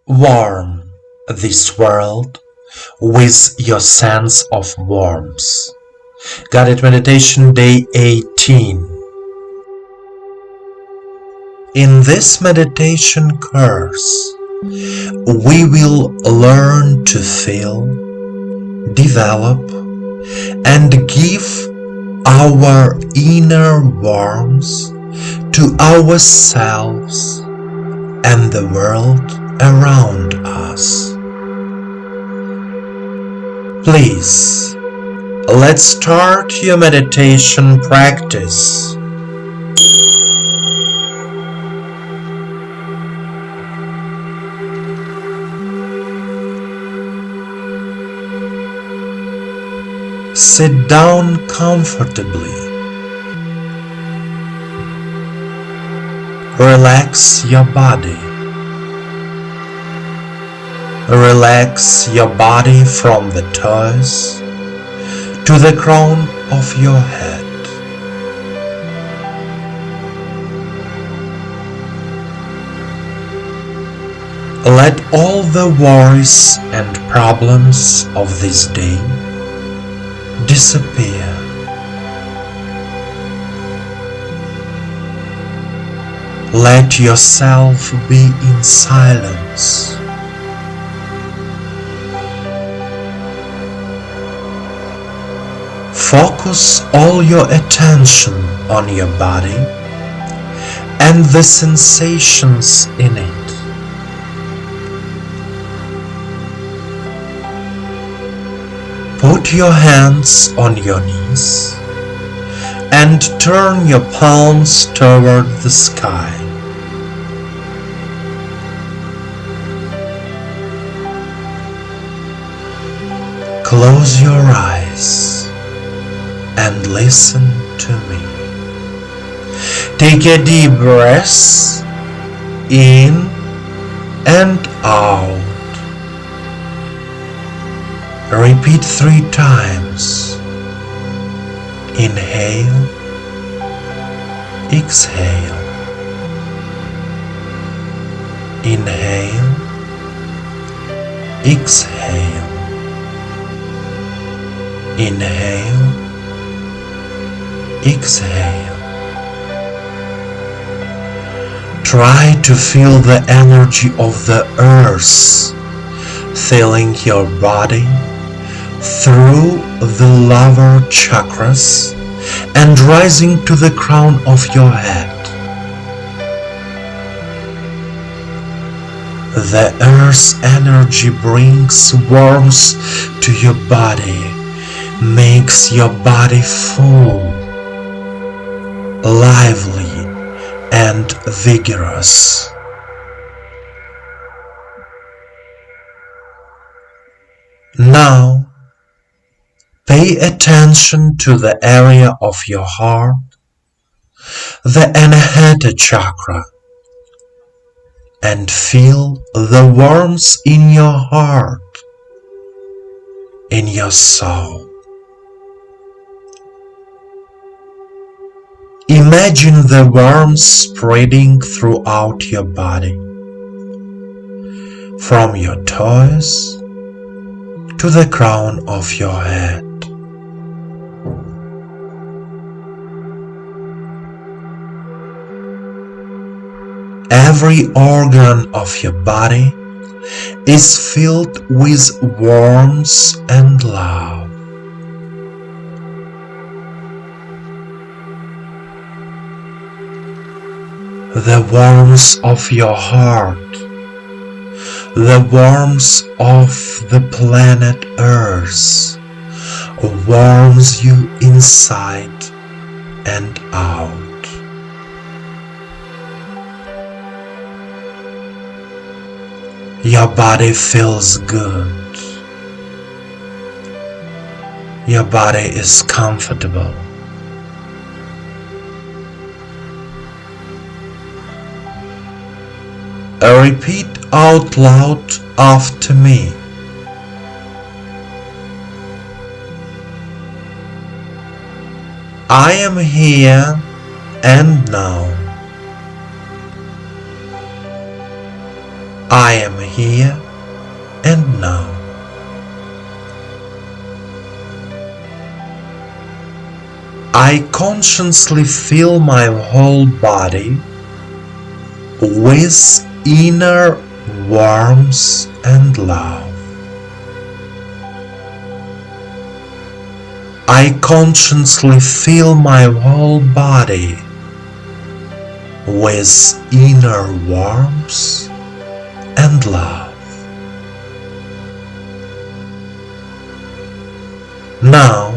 Warm this world with your sense of warmth. Guided Meditation Day 18. In this meditation course, we will learn to feel, develop, and give our inner warmth to ourselves and the world around us. Please, let's start your meditation practice. Sit down comfortably. Relax your body. Relax your body from the toes to the crown of your head. Let all the worries and problems of this day disappear. Let yourself be in silence. Focus all your attention on your body and the sensations in it. Put your hands on your knees and turn your palms toward the sky. Close your eyes and listen to me. Take a deep breath in and out. Repeat 3 times. Inhale, exhale. Inhale, exhale. Inhale, exhale. Try to feel the energy of the earth filling your body through the lower chakras and rising to the crown of your head. The earth's energy brings warmth to your body, makes your body full, lively, and vigorous. Now, pay attention to the area of your heart, the Anahata chakra, and feel the warmth in your heart, in your soul. Imagine the warmth spreading throughout your body, from your toes to the crown of your head. Every organ of your body is filled with warmth and love. The warmth of your heart, the warmth of the planet Earth warms you inside and out. Your body feels good. Your body is comfortable. Repeat out loud after me. I am here and now. I am here and now. I consciously fill my whole body with inner warmth and love. I consciously fill my whole body with inner warmth and love. Now,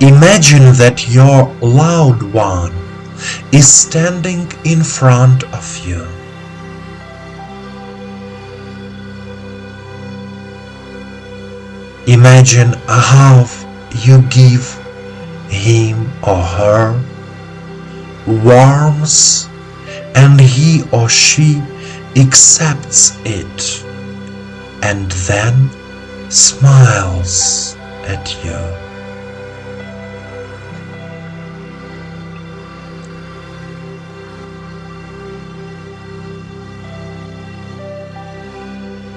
imagine that your loved one is standing in front of you. Imagine how you give him or her warmth and he or she accepts it and then smiles at you.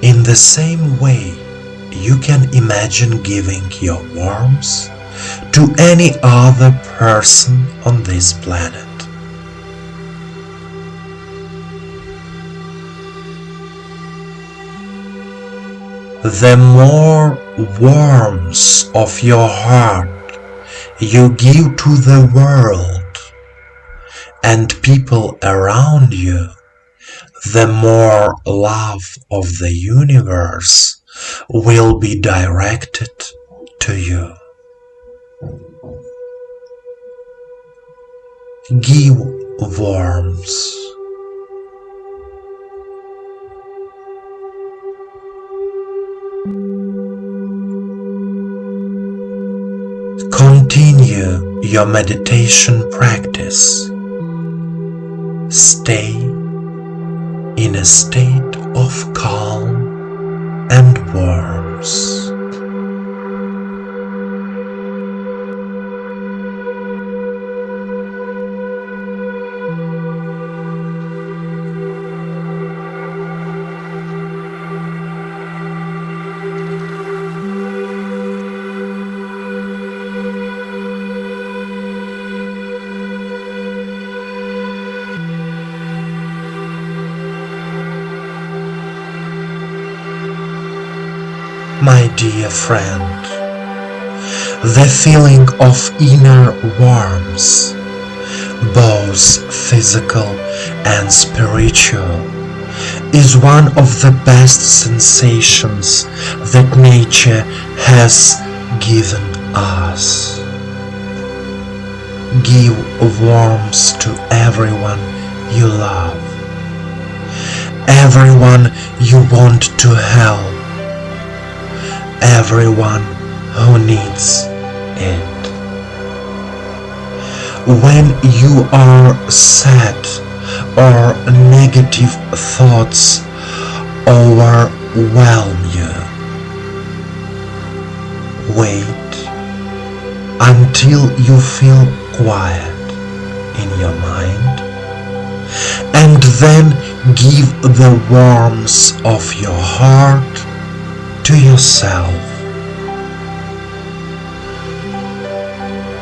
In the same way, you can imagine giving your warmth to any other person on this planet. The more warmth of your heart you give to the world and people around you, the more love of the universe will be directed to you. Give warmth. Continue your meditation practice. Stay in a state of calm and warmth. My dear friend, the feeling of inner warmth, both physical and spiritual, is one of the best sensations that nature has given us. Give warmth to everyone you love, everyone you want to help, everyone who needs it. When you are sad or negative thoughts overwhelm you, wait until you feel quiet in your mind and then give the warmth of your heart to yourself.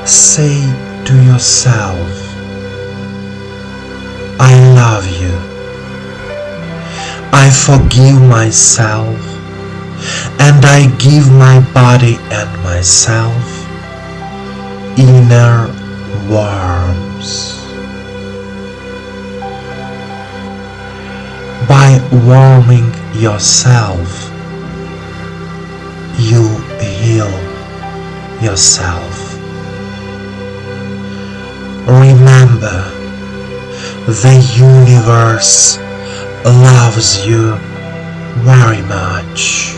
Say to yourself, I love you. I forgive myself and I give my body and myself inner warmth. By warming yourself, you heal yourself. Remember, the universe loves you very much.